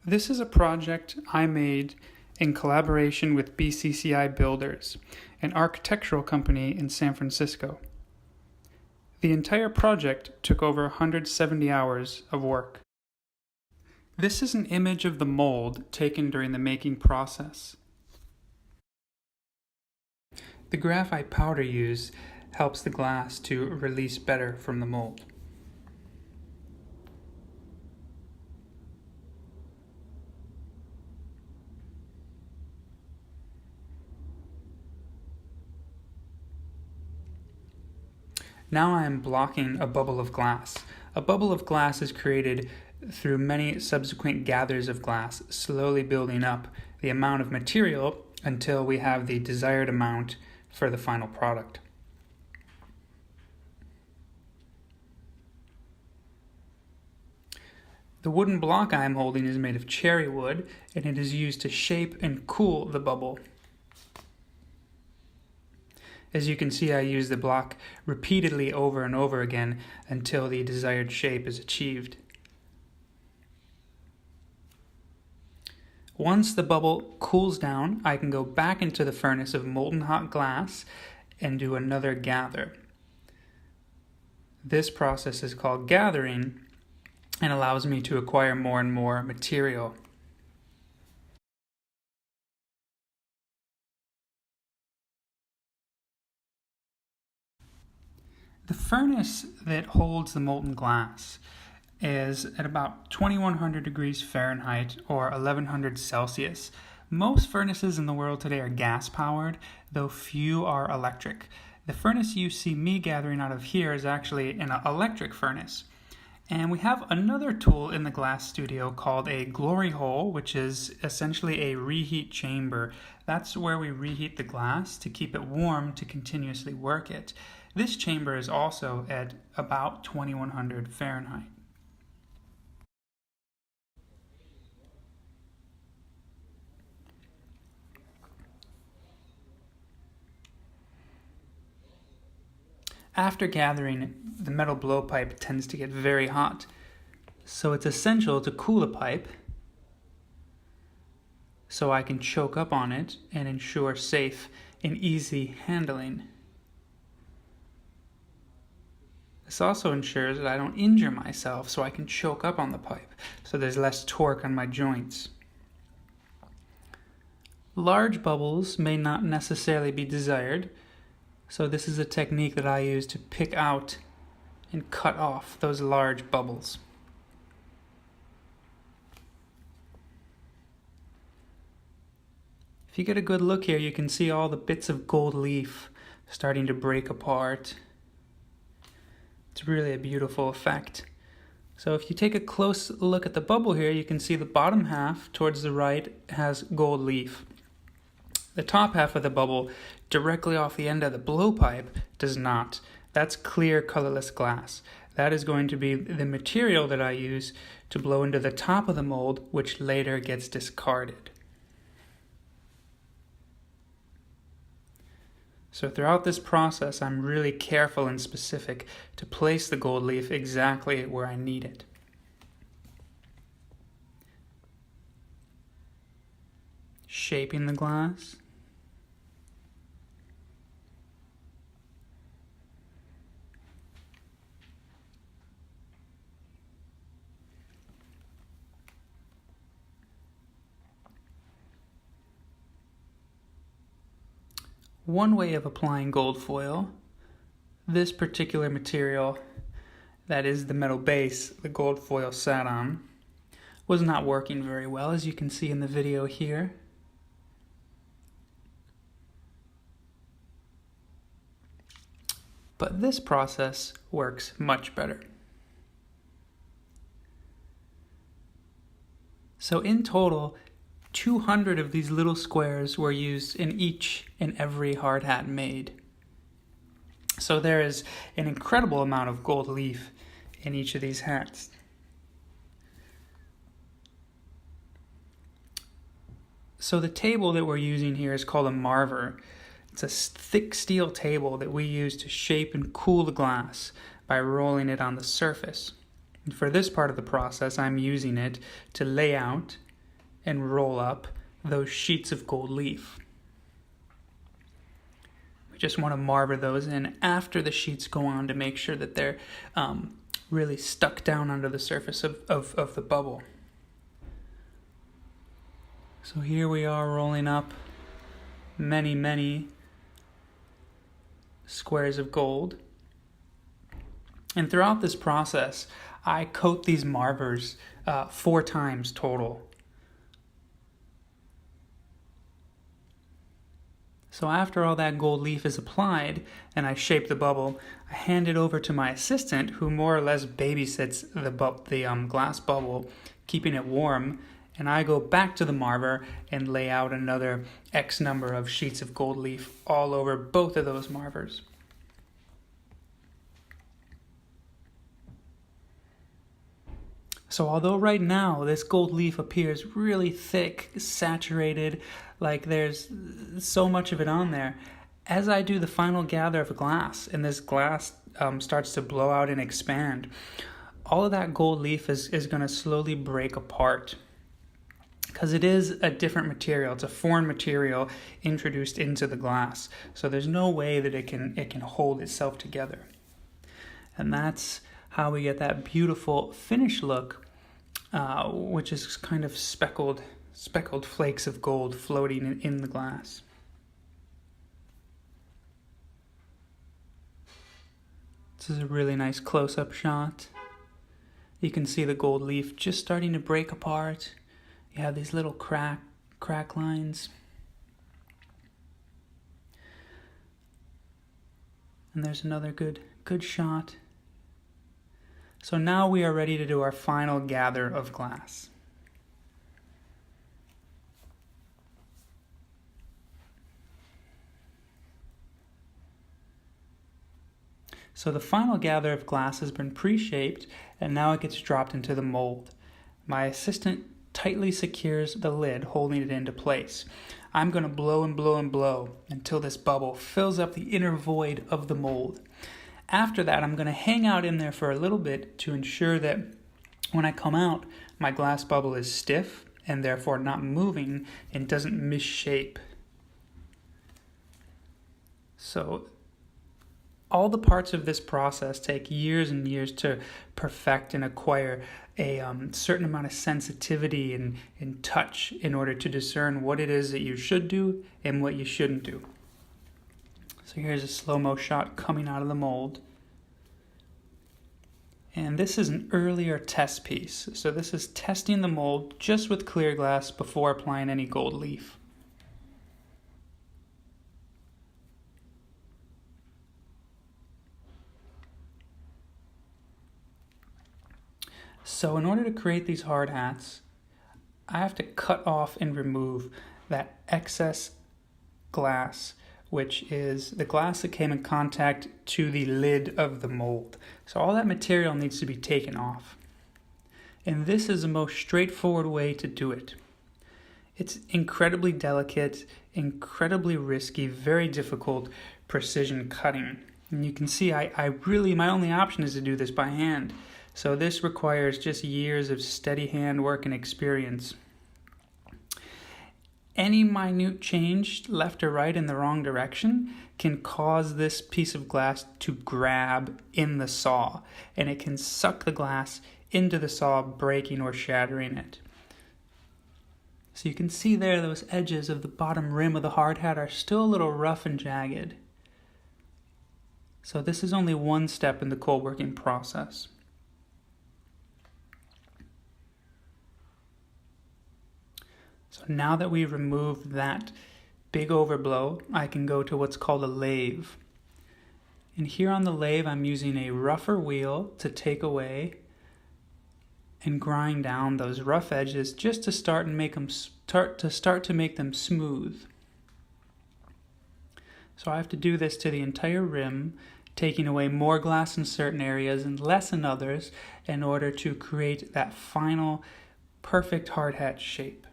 This is a project I made in collaboration with BCCI Builders, an architectural company in San Francisco. The entire project took over 170 hours of work. This is an image of the mold taken during the making process. The graphite powder used helps the glass to release better from the mold. Now I am blocking a bubble of glass. A bubble of glass is created through many subsequent gathers of glass, slowly building up the amount of material until we have the desired amount for the final product. The wooden block I am holding is made of cherry wood, and it is used to shape and cool the bubble. As you can see, I use the block repeatedly over and over again until the desired shape is achieved. Once the bubble cools down, I can go back into the furnace of molten hot glass and do another gather. This process is called gathering and allows me to acquire more and more material. The furnace that holds the molten glass is at about 2100 degrees Fahrenheit or 1100 Celsius. Most furnaces in the world today are gas powered, though few are electric. The furnace you see me gathering out of here is actually an electric furnace. And we have another tool in the glass studio called a glory hole, which is essentially a reheat chamber. That's where we reheat the glass to keep it warm to continuously work it. This chamber is also at about 2100 Fahrenheit. After gathering, the metal blowpipe tends to get very hot, so it's essential to cool the pipe so I can choke up on it and ensure safe and easy handling. This also ensures that I don't injure myself, so I can choke up on the pipe, so there's less torque on my joints. Large bubbles may not necessarily be desired, so this is a technique that I use to pick out and cut off those large bubbles. If you get a good look here, you can see all the bits of gold leaf starting to break apart. It's really a beautiful effect. So if you take a close look at the bubble here, you can see the bottom half towards the right has gold leaf. The top half of the bubble, directly off the end of the blowpipe, does not. That's clear, colorless glass. That is going to be the material that I use to blow into the top of the mold, which later gets discarded. So throughout this process, I'm really careful and specific to place the gold leaf exactly where I need it. Shaping the glass. One way of applying gold foil, this particular material, that is the metal base the gold foil sat on, was not working very well, as you can see in the video here. But this process works much better. So in total, 200 of these little squares were used in each and every hard hat made. So there is an incredible amount of gold leaf in each of these hats. So the table that we're using here is called a marver. It's a thick steel table that we use to shape and cool the glass by rolling it on the surface. And for this part of the process, I'm using it to lay out and roll up those sheets of gold leaf. We just want to marver those in after the sheets go on to make sure that they're really stuck down under the surface of the bubble. So here we are rolling up many squares of gold. And throughout this process, I coat these marvers 4 times total. So after all that gold leaf is applied and I shape the bubble, I hand it over to my assistant, who more or less babysits the glass bubble, keeping it warm, and I go back to the marver and lay out another X number of sheets of gold leaf all over both of those marvers. So although right now this gold leaf appears really thick, saturated, like there's so much of it on there, as I do the final gather of glass and this glass starts to blow out and expand, all of that gold leaf is going to slowly break apart, because it is a different material. It's a foreign material introduced into the glass, so there's no way that it can hold itself together. And that's how we get that beautiful finish look, which is kind of speckled flakes of gold floating in the glass. This is a really nice close-up shot. You can see the gold leaf just starting to break apart. You have these little crack lines. And there's another good shot. So now we are ready to do our final gather of glass. So the final gather of glass has been pre-shaped, and now it gets dropped into the mold. My assistant tightly secures the lid, holding it into place. I'm going to blow and blow and blow until this bubble fills up the inner void of the mold. After that, I'm going to hang out in there for a little bit to ensure that when I come out, my glass bubble is stiff and therefore not moving and doesn't misshape. So all the parts of this process take years and years to perfect and acquire a certain amount of sensitivity and touch in order to discern what it is that you should do and what you shouldn't do. So here's a slow-mo shot coming out of the mold. And this is an earlier test piece. So this is testing the mold just with clear glass before applying any gold leaf. So in order to create these hard hats, I have to cut off and remove that excess glass, which is the glass that came in contact to the lid of the mold. So all that material needs to be taken off. And this is the most straightforward way to do it. It's incredibly delicate, incredibly risky, very difficult precision cutting. And you can see my only option is to do this by hand. So this requires just years of steady hand work and experience. Any minute change left or right in the wrong direction can cause this piece of glass to grab in the saw, and it can suck the glass into the saw, breaking or shattering it. So you can see there those edges of the bottom rim of the hard hat are still a little rough and jagged. So this is only one step in the cold working process. So now that we've removed that big overblow, I can go to what's called a lathe. And here on the lathe, I'm using a rougher wheel to take away and grind down those rough edges just to start to make them smooth. So I have to do this to the entire rim, taking away more glass in certain areas and less in others in order to create that final perfect hard hat shape.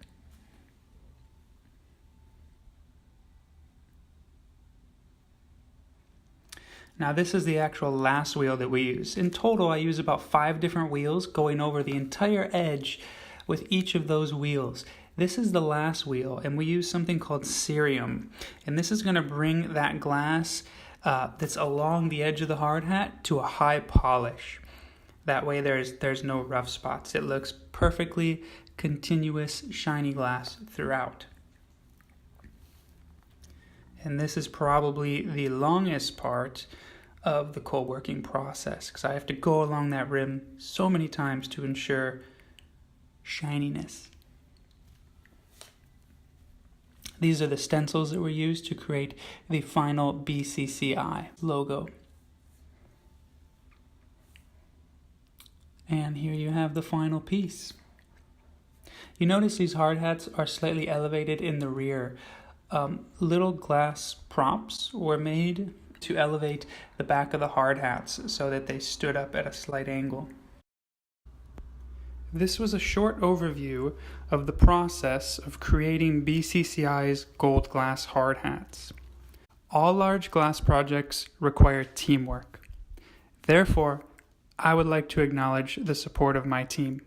Now this is the actual last wheel that we use. In total, I use about 5 different wheels going over the entire edge with each of those wheels. This is the last wheel, and we use something called cerium. And this is going to bring that glass that's along the edge of the hard hat to a high polish. That way there's no rough spots. It looks perfectly continuous, shiny glass throughout. And this is probably the longest part of the cold working process, because I have to go along that rim so many times to ensure shininess. These are the stencils that were used to create the final BCCI logo. And here you have the final piece. You notice these hard hats are slightly elevated in the rear. Little glass props were made to elevate the back of the hard hats so that they stood up at a slight angle. This was a short overview of the process of creating BCCI's gold glass hard hats. All large glass projects require teamwork. Therefore, I would like to acknowledge the support of my team.